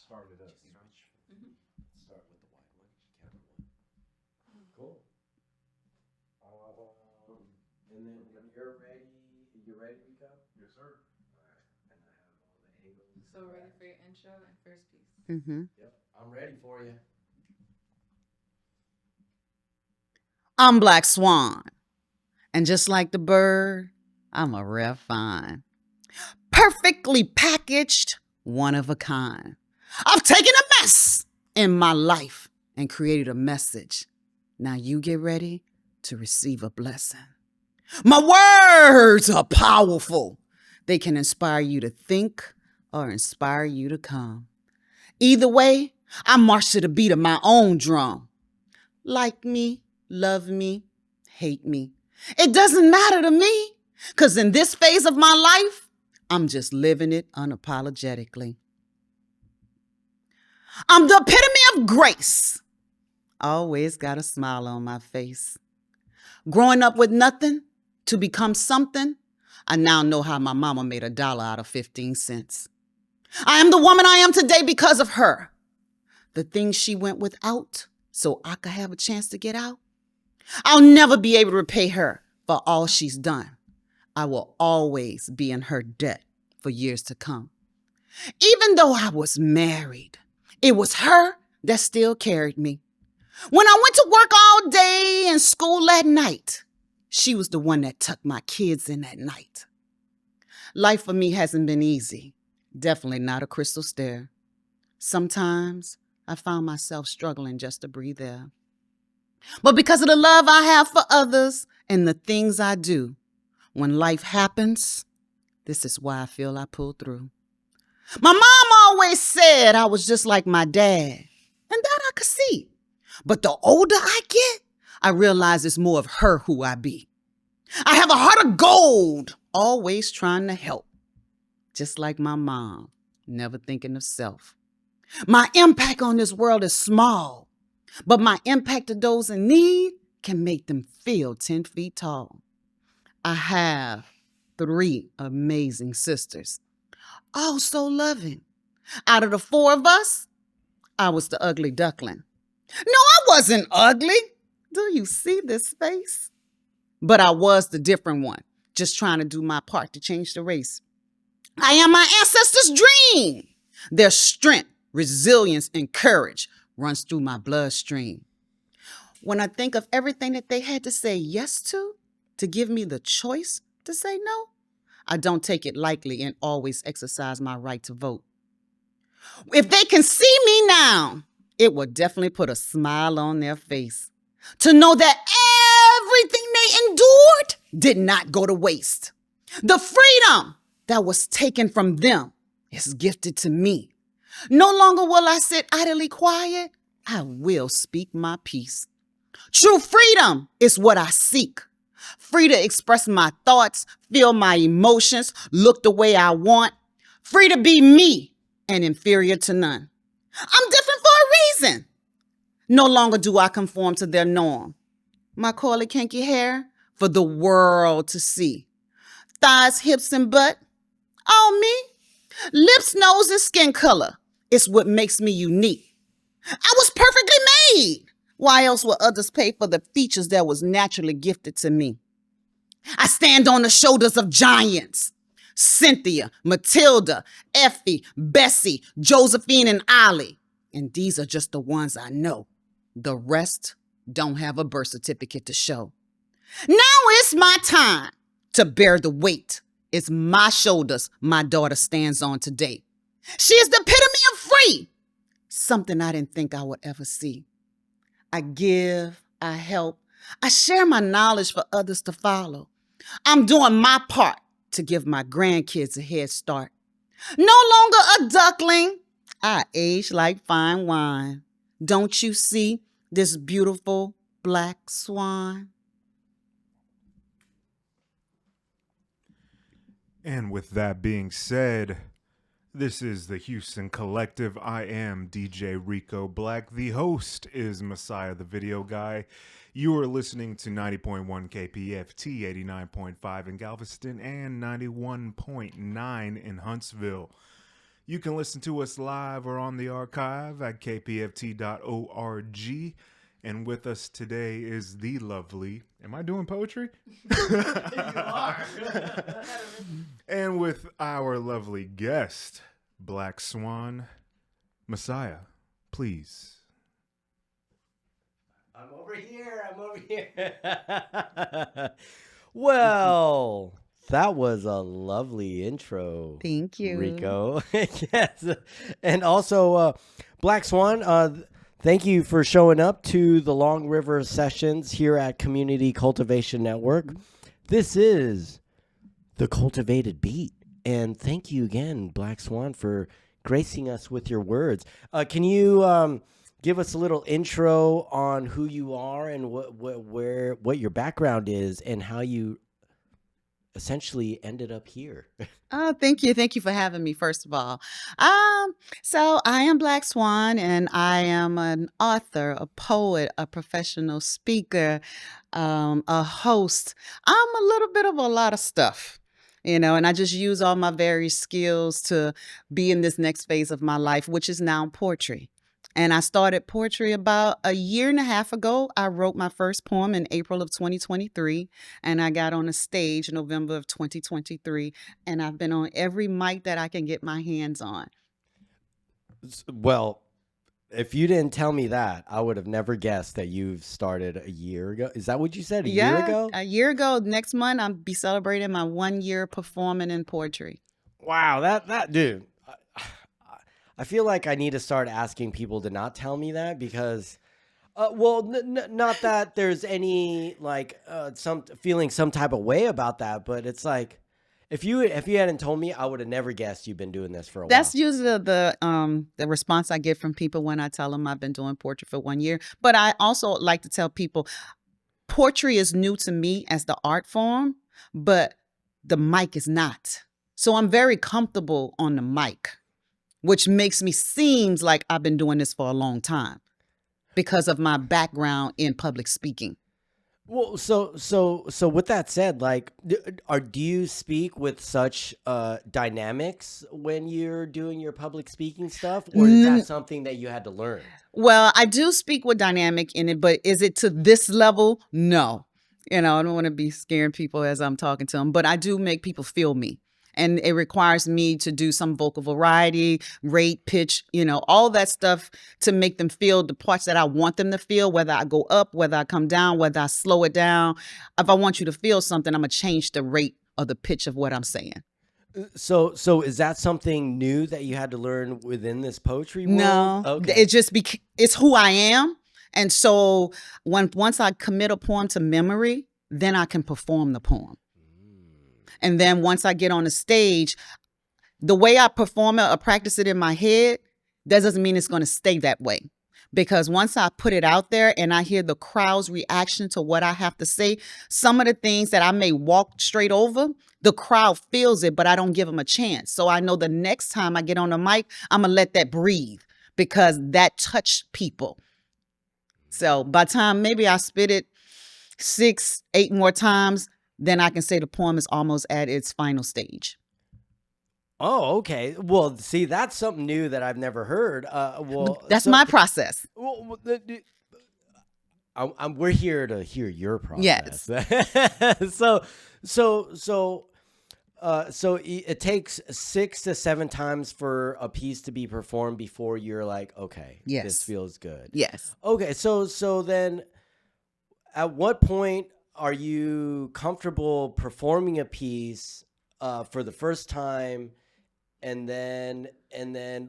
Start with us. Mhm. Start with the white one. Count one. Cool. And then when you're ready, you ready, Rico? Yes, sir. All right. And I have all the angles. So ready for your intro and first piece. Yep, I'm ready for you. I'm Black Swan, and just like the bird, I'm a rare find. Perfectly packaged, one of a kind. I've taken a mess in my life and created a message. Now you get ready to receive a blessing. My words are powerful. They can inspire you to think or inspire you to come. Either way, I march to the beat of my own drum. Like me, love me, hate me. It doesn't matter to me, because in this phase of my life, I'm just living it unapologetically. I'm the epitome of grace. Always got a smile on my face. Growing up with nothing to become something, I now know how my mama made $1 out of 15 cents. I am the woman I am today because of her. The things she went without so I could have a chance to get out. I'll never be able to repay her for all she's done. I will always be in her debt for years to come. Even though I was married, it was her that still carried me. When I went to work all day and school at night, she was the one that tucked my kids in at night. Life for me hasn't been easy. Definitely not a crystal stair. Sometimes I found myself struggling just to breathe air. But because of the love I have for others and the things I do, when life happens, this is why I feel I pull through. My mom always said I was just like my dad, and that I could see. But the older I get, I realize it's more of her who I be. I have a heart of gold, always trying to help. Just like my mom, never thinking of self. My impact on this world is small, but my impact to those in need can make them feel 10 feet tall. I have 3 amazing sisters, all so loving. Out of the 4 of us, I was the ugly duckling. No, I wasn't ugly. Do you see this face? But I was the different one, just trying to do my part to change the race. I am my ancestors' dream. Their strength, resilience, and courage runs through my bloodstream. When I think of everything that they had to say yes to give me the choice to say no, I don't take it lightly and always exercise my right to vote. If they can see me now, it will definitely put a smile on their face to know that everything they endured did not go to waste. The freedom that was taken from them is gifted to me. No longer will I sit idly quiet. I will speak my piece. True freedom is what I seek. Free to express my thoughts, feel my emotions, look the way I want. Free to be me and inferior to none. I'm different for a reason. No longer do I conform to their norm. My curly kinky hair for the world to see. Thighs, hips, and butt, all me. Lips, nose, and skin color. It's what makes me unique. I was perfectly made. Why else would others pay for the features that was naturally gifted to me? I stand on the shoulders of giants. Cynthia, Matilda, Effie, Bessie, Josephine, and Ollie. And these are just the ones I know. The rest don't have a birth certificate to show. Now it's my time to bear the weight. It's my shoulders my daughter stands on today. She is the epitome of free. Something I didn't think I would ever see. I give, I help, I share my knowledge for others to follow. I'm doing my part to give my grandkids a head start. No longer a duckling, I age like fine wine. Don't you see this beautiful black swan? And with that being said, this is the Houston Collective. I am DJ Rico Black. The host is Masaya, the video guy. You are listening to 90.1 KPFT, 89.5 in Galveston, and 91.9 in Huntsville. You can listen to us live or on the archive at kpft.org. And with us today is the lovely, am I doing poetry? You are. And with our lovely guest, Black Swan, Masaya, please. I'm over here. Well, that was a lovely intro. Thank you. Rico. Yes. And also, Black Swan, thank you for showing up to the Long River sessions here at Community Cultivation Network. This is the Cultivated Beat. And thank you again, Black Swan, for gracing us with your words. Can you give us a little intro on who you are and what your background is and how you essentially ended up here? Oh, thank you. Thank you for having me, first of all. So I am Black Swan, and I am an author, a poet, a professional speaker, a host. I'm a little bit of a lot of stuff, and I just use all my various skills to be in this next phase of my life, which is now poetry. And I started poetry about a year and a half ago. I wrote my first poem in April of 2023, and I got on a stage in November of 2023, and I've been on every mic that I can get my hands on. Well, if you didn't tell me that, I would have never guessed that you've started a year ago. Is that what you said? A year ago? A year ago. Next month, I'll be celebrating my 1 year performing in poetry. Wow, that dude. I feel like I need to start asking people to not tell me that because, not that there's any like some feeling some type of way about that, but it's like if you hadn't told me, I would have never guessed you've been doing this for a while. That's usually the response I get from people when I tell them I've been doing poetry for 1 year. But I also like to tell people poetry is new to me as the art form, but the mic is not. So I'm very comfortable on the mic, which makes me seems like I've been doing this for a long time because of my background in public speaking. Well, so with that said, like, do you speak with such dynamics when you're doing your public speaking stuff, or is that something that you had to learn? Well, I do speak with dynamic in it, but is it to this level? No. I don't want to be scaring people as I'm talking to them, but I do make people feel me. And it requires me to do some vocal variety, rate, pitch, all that stuff to make them feel the parts that I want them to feel, whether I go up, whether I come down, whether I slow it down. If I want you to feel something, I'm going to change the rate or the pitch of what I'm saying. So is that something new that you had to learn within this poetry world? No, okay. It just it's who I am. And so once I commit a poem to memory, then I can perform the poem. And then once I get on the stage, the way I perform it or practice it in my head, that doesn't mean it's going to stay that way. Because once I put it out there and I hear the crowd's reaction to what I have to say, some of the things that I may walk straight over, the crowd feels it, but I don't give them a chance. So I know the next time I get on the mic, I'm going to let that breathe because that touched people. So by the time maybe I spit it 6, 8 more times, then I can say the poem is almost at its final stage. Oh, okay. Well, see, that's something new that I've never heard. That's my process. Well, we're here to hear your process. Yes. So it takes 6 to 7 times for a piece to be performed before you're like, okay, yes, this feels good. Yes. Okay. So then at what point are you comfortable performing a piece for the first time? And then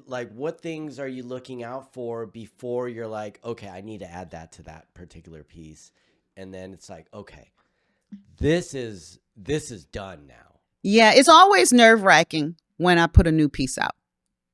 like what things are you looking out for before you're like, okay, I need to add that to that particular piece. And then it's like, okay, this is done now. Yeah, it's always nerve-wracking when I put a new piece out.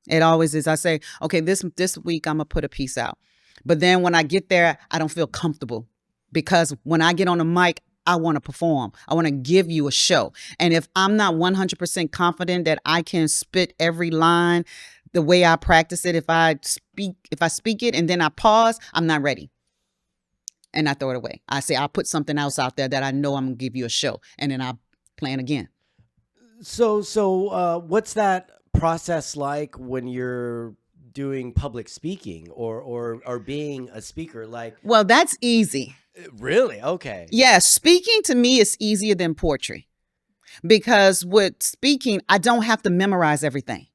It always is. I say, okay, this week I'm going to put a piece out. But then when I get there, I don't feel comfortable because when I get on the mic, I want to perform. I want to give you a show. And if I'm not 100% confident that I can spit every line the way I practice it, if I speak it and then I pause, I'm not ready. And I throw it away. I say, I'll put something else out there that I know I'm going to give you a show. And then I'll plan again. So what's that process like when you're doing public speaking or being a speaker? Like, Well, that's easy. really? Okay. Yeah, speaking to me is easier than poetry because with speaking, I don't have to memorize everything.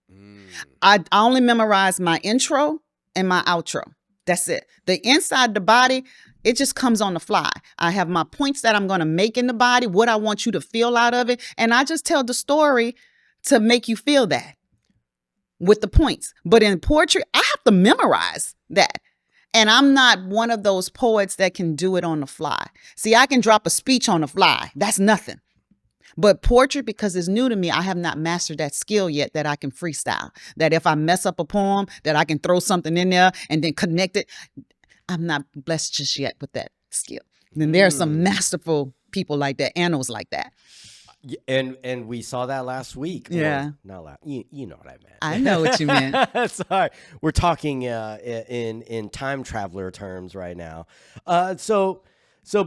I only memorize my intro and my outro. That's it. The inside the body, it just comes on the fly. I have my points that I'm going to make in the body, what I want you to feel out of it. And I just tell the story to make you feel that with the points. But in poetry, I have to memorize that. And I'm not one of those poets that can do it on the fly. See, I can drop a speech on the fly. That's nothing. But poetry, because it's new to me, I have not mastered that skill yet that I can freestyle. That if I mess up a poem, that I can throw something in there and then connect it. I'm not blessed just yet with that skill. And there are some masterful people like that, animals like that. And we saw that last week. Yeah. Or, not last. You know what I meant. I know what you meant. Sorry, we're talking in time traveler terms right now. So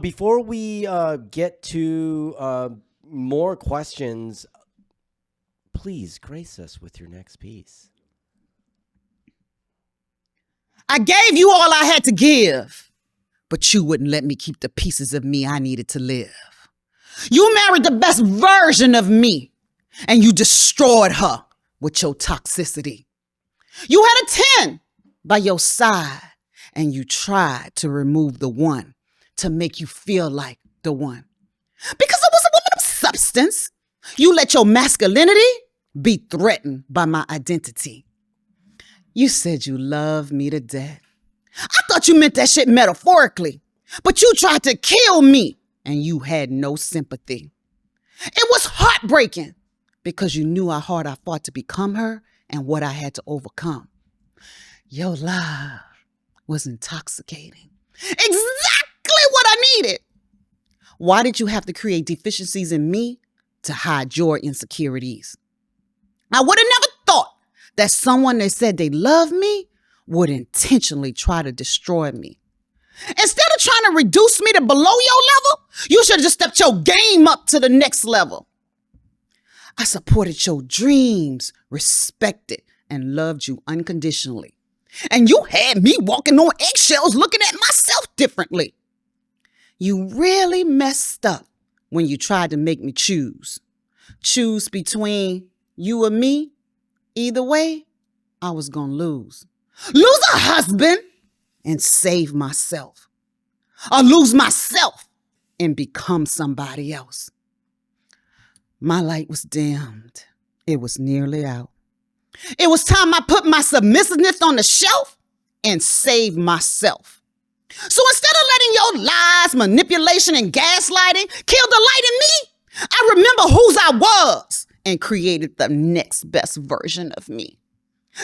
before we get to more questions, please grace us with your next piece. I gave you all I had to give, but you wouldn't let me keep the pieces of me I needed to live. You married the best version of me, and you destroyed her with your toxicity. You had a 10 by your side, and you tried to remove the 1 to make you feel like the one. Because I was a woman of substance, you let your masculinity be threatened by my identity. You said you loved me to death. I thought you meant that shit metaphorically, but you tried to kill me and you had no sympathy. It was heartbreaking because you knew how hard I fought to become her and what I had to overcome. Your love was intoxicating. Exactly what I needed. Why did you have to create deficiencies in me to hide your insecurities? I would have never thought that someone that said they love me would intentionally try to destroy me. Instead of trying to reduce me to below your level, you should have just stepped your game up to the next level. I supported your dreams, respected, and loved you unconditionally. And you had me walking on eggshells looking at myself differently. You really messed up when you tried to make me choose. Choose between you or me. Either way, I was going to lose. Lose a husband and save myself. Or lose myself and become somebody else. My light was dimmed. It was nearly out. It was time I put my submissiveness on the shelf and saved myself. So instead of letting your lies, manipulation, and gaslighting kill the light in me, I remember whose I was and created the next best version of me.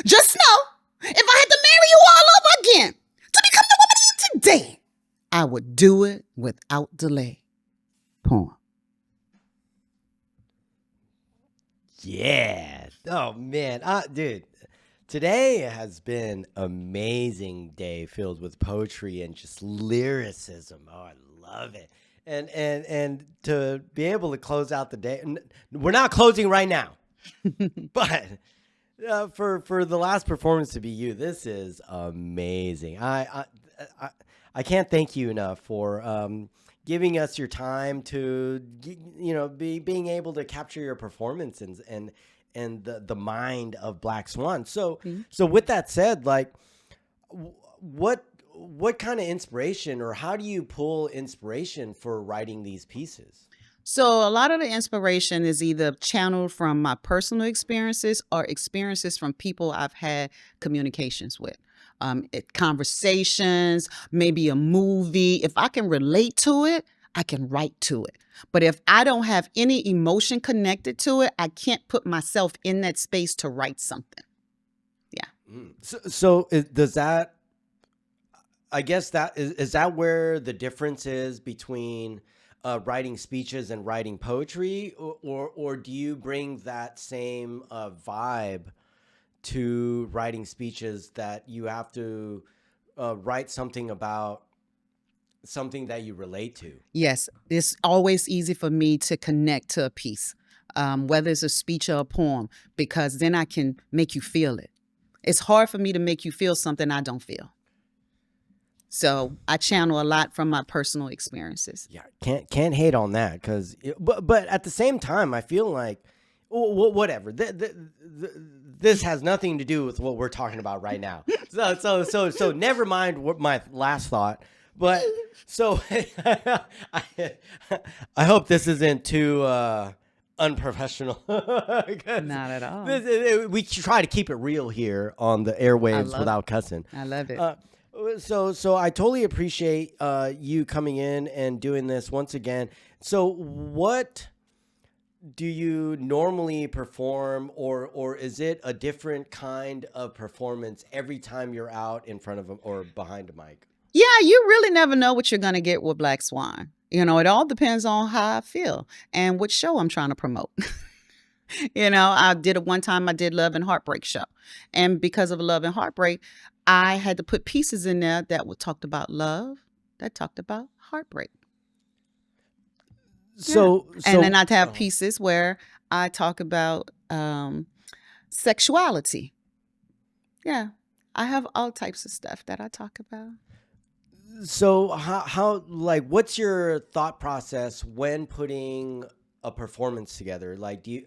Just know, if I had to marry you all over again to become the woman I am today, I would do it without delay. Poem. Yeah. Oh, man. Dude, today has been an amazing day filled with poetry and just lyricism. Oh, I love it. And to be able to close out the day, we're not closing right now, but for the last performance to be you, this is amazing. I can't thank you enough for giving us your time to being able to capture your performance and the mind of Black Swan. So with that said, like, what kind of inspiration, or how do you pull inspiration for writing these pieces? So a lot of the inspiration is either channeled from my personal experiences or experiences from people I've had communications with. Conversations, maybe a movie. If I can relate to it, I can write to it. But if I don't have any emotion connected to it, I can't put myself in that space to write something. Yeah. So does that, I guess that is that where the difference is between writing speeches and writing poetry, or do you bring that same vibe to writing speeches, that you have to write something about something that you relate to? Yes, it's always easy for me to connect to a piece. whether it's a speech or a poem, because then I can make you feel it. It's hard for me to make you feel something I don't feel. So I channel a lot from my personal experiences. Yeah, can't hate on that because, but at the same time, I feel like, whatever. This has nothing to do with what we're talking about right now. So never mind what my last thought. But so I hope this isn't too unprofessional. Not at all. We try to keep it real here on the airwaves without cussing. I love it. So I totally appreciate you coming in and doing this once again. So what do you normally perform, or is it a different kind of performance every time you're out in front of them or behind a mic? Yeah, you really never know what you're going to get with Black Swan. You know, it all depends on how I feel and what show I'm trying to promote. You know, I did it one time. I did Love and Heartbreak show. And because of Love and Heartbreak, I had to put pieces in there that talked about love, that talked about heartbreak. So and then I'd have pieces where I talk about sexuality. Yeah, I have all types of stuff that I talk about. So how like what's your thought process when putting a performance together? Like, do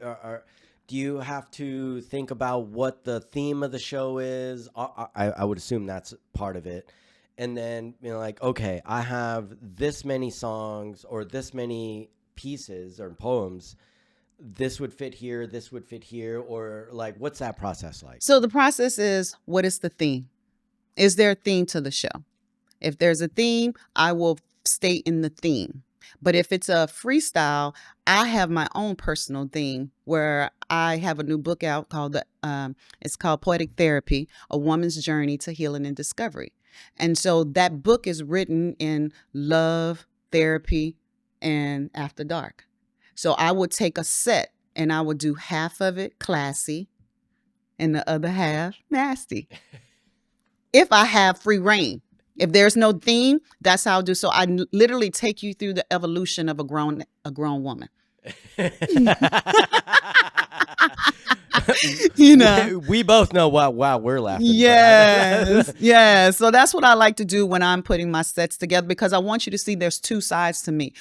you have to think about what the theme of the show is? I would assume that's part of it. And then, you know, like, okay, I have this many songs or this many pieces or poems. This would fit here. This would fit here. Or like, what's that process like? So the process is, what is the theme? Is there a theme to the show? If there's a theme, I will stay in the theme. But if it's a freestyle, I have my own personal theme where I have a new book out called it's called Poetic Therapy, A Woman's Journey to Healing and Discovery. And so that book is written in love, therapy, and after dark. So I would take a set and I would do half of it classy and the other half nasty. If I have free reign. If there's no theme, that's how I'll do. So I literally take you through the evolution of a grown woman. You know, we both know why we're laughing. Yes, yeah. So that's what I like to do when I'm putting my sets together, because I want you to see there's two sides to me.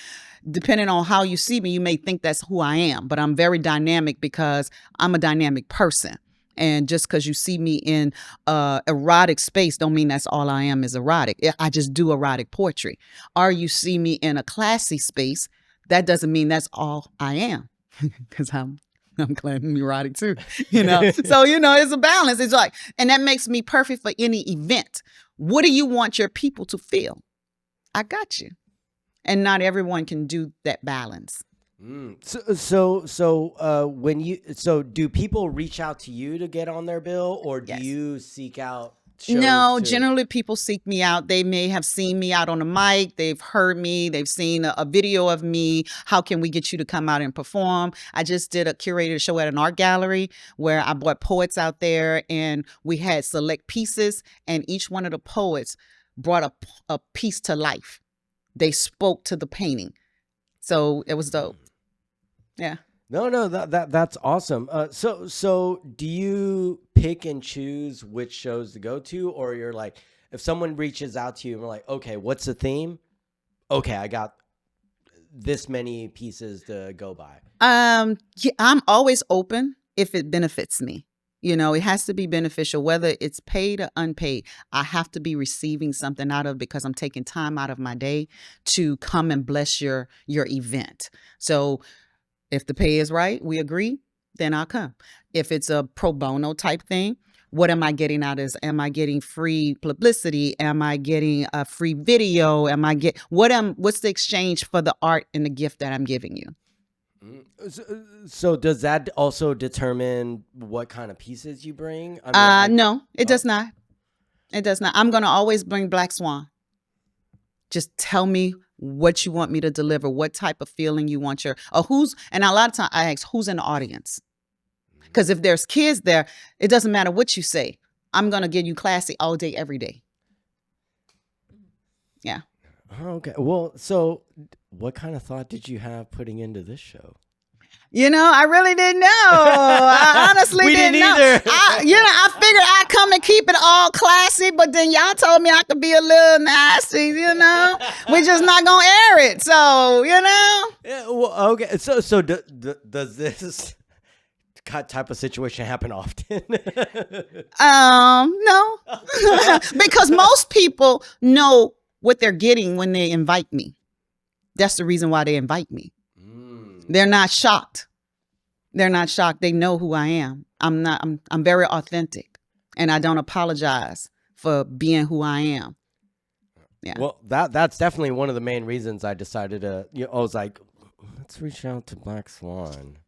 Depending on how you see me, you may think that's who I am, but I'm very dynamic because I'm a dynamic person. And just because you see me in erotic space don't mean that's all I am is erotic. I just do erotic poetry. Or you see me in a classy space, that doesn't mean that's all I am, because I'm claiming erotic too, you know. So, you know, it's a balance. It's like, and that makes me perfect for any event. What do you want your people to feel? I got you. And not everyone can do that balance. So do people reach out to you to get on their bill, or do you seek out shows? No, generally people seek me out. They may have seen me out on a mic. They've heard me. They've seen a video of me. How can we get you to come out and perform? I just did a curated show at an art gallery where I brought poets out there, and we had select pieces, and each one of the poets brought a piece to life. They spoke to the painting. So it was dope. Yeah. No, that's awesome. So do you pick and choose which shows to go to, or you're like, if someone reaches out to you and we're like, okay, what's the theme? Okay, I got this many pieces to go by. Yeah, I'm always open if it benefits me. You know, it has to be beneficial, whether it's paid or unpaid. I have to be receiving something out of it, because I'm taking time out of my day to come and bless your event. So if the pay is right, we agree, then I'll come. If it's a pro bono type thing, what am I getting out of this? Am I getting free publicity? Am I getting a free video? What's the exchange for the art and the gift that I'm giving you? So does that also determine what kind of pieces you bring? No, it does not. It does not. I'm going to always bring Black Swan. Just tell me what you want me to deliver, what type of feeling you want and a lot of times I ask, who's in the audience? Because if there's kids there, it doesn't matter what you say. I'm going to give you classy all day, every day. Yeah. Okay. Well, so what kind of thought did you have putting into this show? I really didn't know. I honestly We didn't know. either. I figured I'd come and keep it all classy, but then y'all told me I could be a little nasty, We're just not going to air it. So, Yeah, well, okay. So does this type of situation happen often? No. Because most people know what they're getting when they invite me. That's the reason why they invite me. They're not shocked. They're not shocked. They know who I am. I'm very authentic, and I don't apologize for being who I am. Yeah. Well, that's definitely one of the main reasons I decided to, I was like, let's reach out to Black Swan.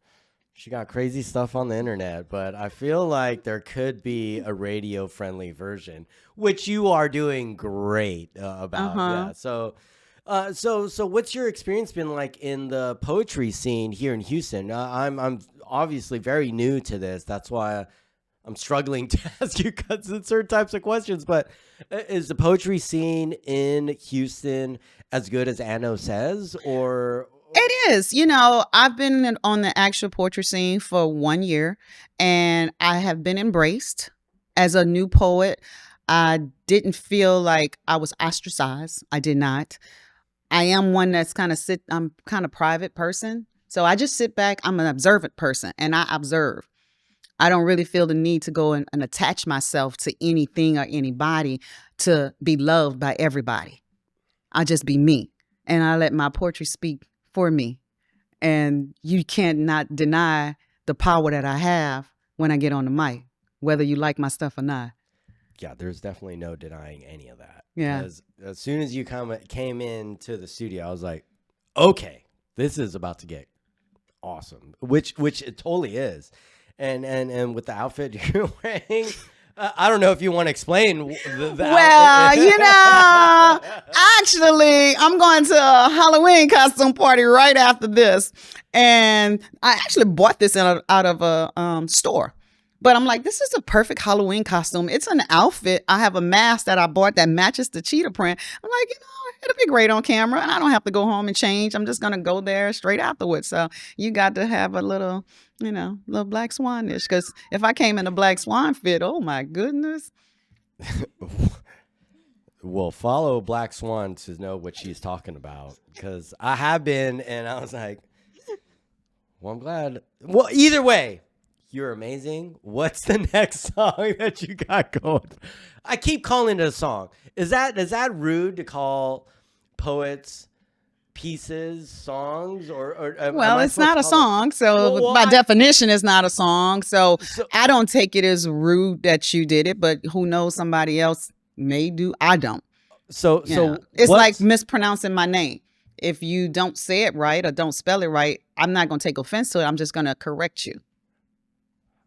She got crazy stuff on the internet, but I feel like there could be a radio-friendly version, which you are doing great about. Yeah. So what's your experience been like in the poetry scene here in Houston? I'm obviously very new to this. That's why I'm struggling to ask you certain types of questions. But is the poetry scene in Houston as good as Anno says, or? It is. I've been on the actual poetry scene for 1 year, and I have been embraced as a new poet. I didn't feel like I was ostracized. I did not. I am one that's I'm kind of private person. So I just sit back. I'm an observant person, and I observe. I don't really feel the need to go and attach myself to anything or anybody to be loved by everybody. I just be me, and I let my poetry speak for me. And you can't not deny the power that I have when I get on the mic, whether you like my stuff or not. Yeah, there's definitely no denying any of that. Yeah. Because as soon as you came into the studio, I was like, okay, this is about to get awesome, which it totally is. And with the outfit you're wearing, I don't know if you want to explain the outfit. Actually, I'm going to a Halloween costume party right after this. And I actually bought this out of a store. But I'm like, this is a perfect Halloween costume. It's an outfit. I have a mask that I bought that matches the cheetah print. I'm like, it'll be great on camera, and I don't have to go home and change. I'm just going to go there straight afterwards. So you got to have a little, little Black Swan-ish. Because if I came in a Black Swan fit, oh my goodness. Well, follow Black Swan to know what she's talking about. Because I have been, and I was like, well, I'm glad. Well, either way. You're amazing. What's the next song that you got going? I keep calling it a song. Is that rude to call poets pieces songs or well, it's not a song. So by definition, it's not a song. So I don't take it as rude that you did it, but who knows, somebody else may do. I don't. So it's like mispronouncing my name. If you don't say it right or don't spell it right, I'm not going to take offense to it. I'm just going to correct you.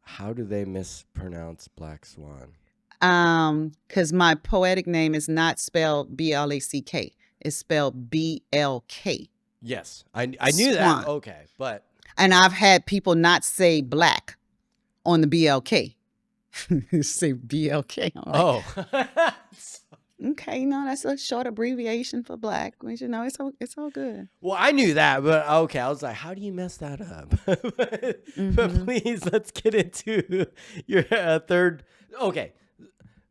How do they mispronounce Black Swan? Because my poetic name is not spelled BLACK. It's spelled BLK. Yes, I knew that. Okay, but and I've had people not say black on the BLK. Say BLK. Oh. Okay, that's a short abbreviation for black. Which, it's all good. Well, I knew that, but okay, I was like, how do you mess that up? But please, let's get into your third. Okay,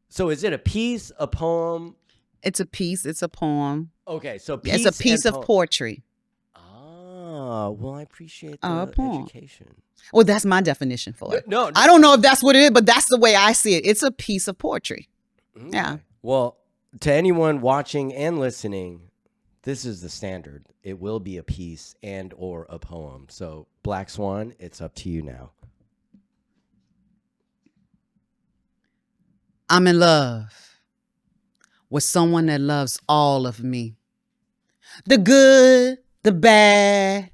so is it a piece, a poem? It's a piece. It's a poem. Okay, so it's a piece of poetry. Ah, well, I appreciate the education. Well, that's my definition for it. No, I don't know if that's what it is, but that's the way I see it. It's a piece of poetry. Okay. Yeah. Well, to anyone watching and listening, this is the standard. It will be a piece and or a poem. So, Black Swan, it's up to you now. I'm in love with someone that loves all of me. The good, the bad,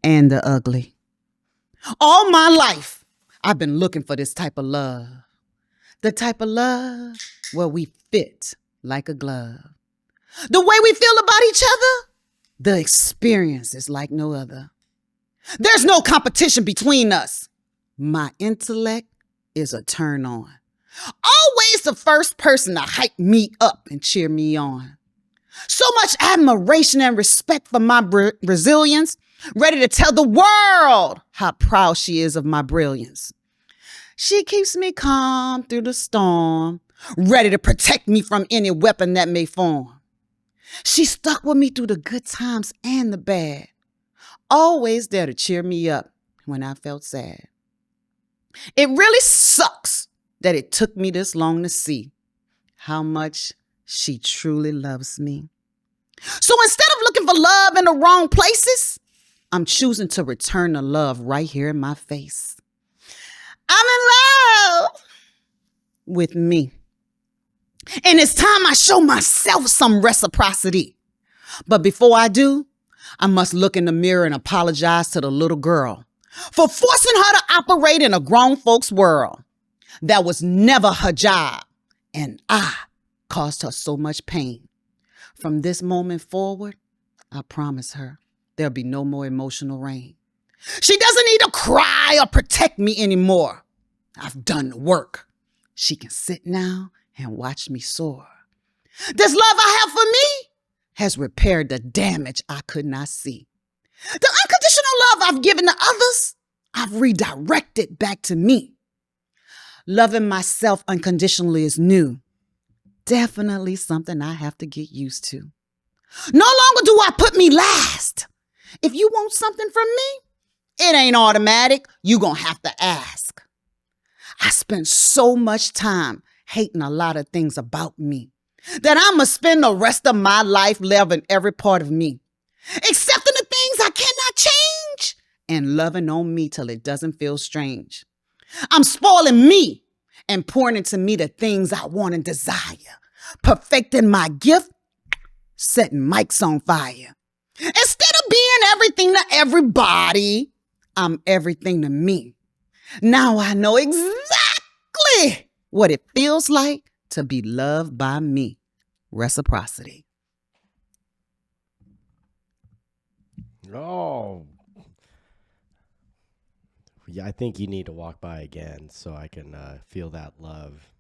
and the ugly. All my life, I've been looking for this type of love. The type of love where we fit like a glove. The way we feel about each other, the experience is like no other. There's no competition between us. My intellect is a turn on. Always the first person to hype me up and cheer me on. So much admiration and respect for my resilience. ready to tell the world how proud she is of my brilliance. She keeps me calm through the storm, ready to protect me from any weapon that may form. She stuck with me through the good times and the bad, always there to cheer me up when I felt sad. It really sucks that it took me this long to see how much she truly loves me. So instead of looking for love in the wrong places, I'm choosing to return the love right here in my face. I'm in love with me. And it's time I show myself some reciprocity. But before I do, I must look in the mirror and apologize to the little girl for forcing her to operate in a grown folks world. That was never her job, and I caused her so much pain. From this moment forward, I promise her there'll be no more emotional rain. She doesn't need to cry or protect me anymore. I've done the work. She can sit now and watch me soar. This love I have for me has repaired the damage I could not see. The unconditional love I've given to others, I've redirected back to me. Loving myself unconditionally is new. Definitely something I have to get used to. No longer do I put me last. If you want something from me, it ain't automatic. You gonna have to ask. I spend so much time hating a lot of things about me that I'ma spend the rest of my life loving every part of me, accepting the things I cannot change, and loving on me till it doesn't feel strange. I'm spoiling me and pouring into me the things I want and desire, perfecting my gift, setting mics on fire. Instead of being everything to everybody, I'm everything to me. Now I know exactly what it feels like to be loved by me. Reciprocity. Oh. Yeah, I think you need to walk by again so I can feel that love.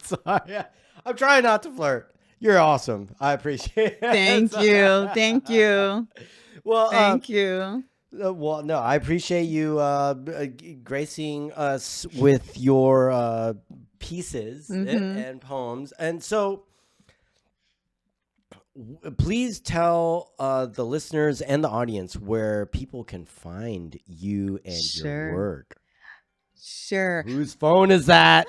Sorry, I'm trying not to flirt. You're awesome. I appreciate it. Thank you. Thank you. Well, Thank you. well, no, I appreciate you gracing us with your pieces and poems. And so please tell the listeners and the audience where people can find you and your work. Sure. Whose phone is that?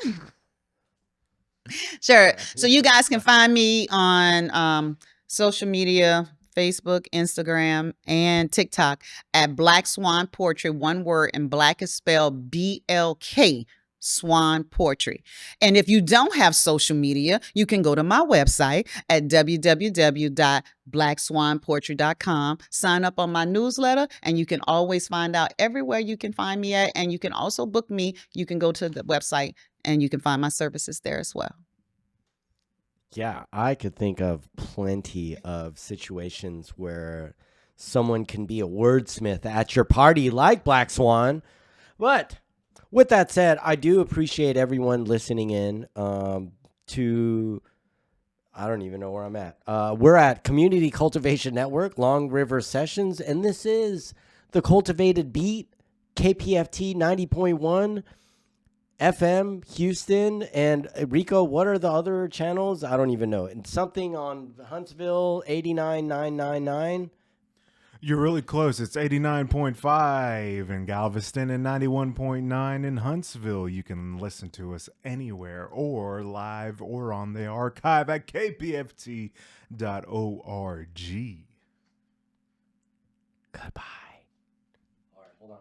Sure. So you guys can find me on social media, Facebook, Instagram, and TikTok at Black Swan Poetry. One word, and Black is spelled BLK Swan Poetry. And if you don't have social media, you can go to my website at www.blackswanpoetry.com, sign up on my newsletter, and you can always find out everywhere you can find me at. And you can also book me. You can go to the website and you can find my services there as well. Yeah, I could think of plenty of situations where someone can be a wordsmith at your party like Black Swan. But with that said, I do appreciate everyone listening in to, I don't even know where I'm at. We're at Community Cultivation Network, Long River Sessions, and this is the Cultivated Beat, KPFT 90.1. FM, Houston, and Rico, what are the other channels? I don't even know. And something on Huntsville, 89.999. You're really close. It's 89.5 in Galveston and 91.9 in Huntsville. You can listen to us anywhere or live or on the archive at kpft.org. Goodbye. All right, hold on.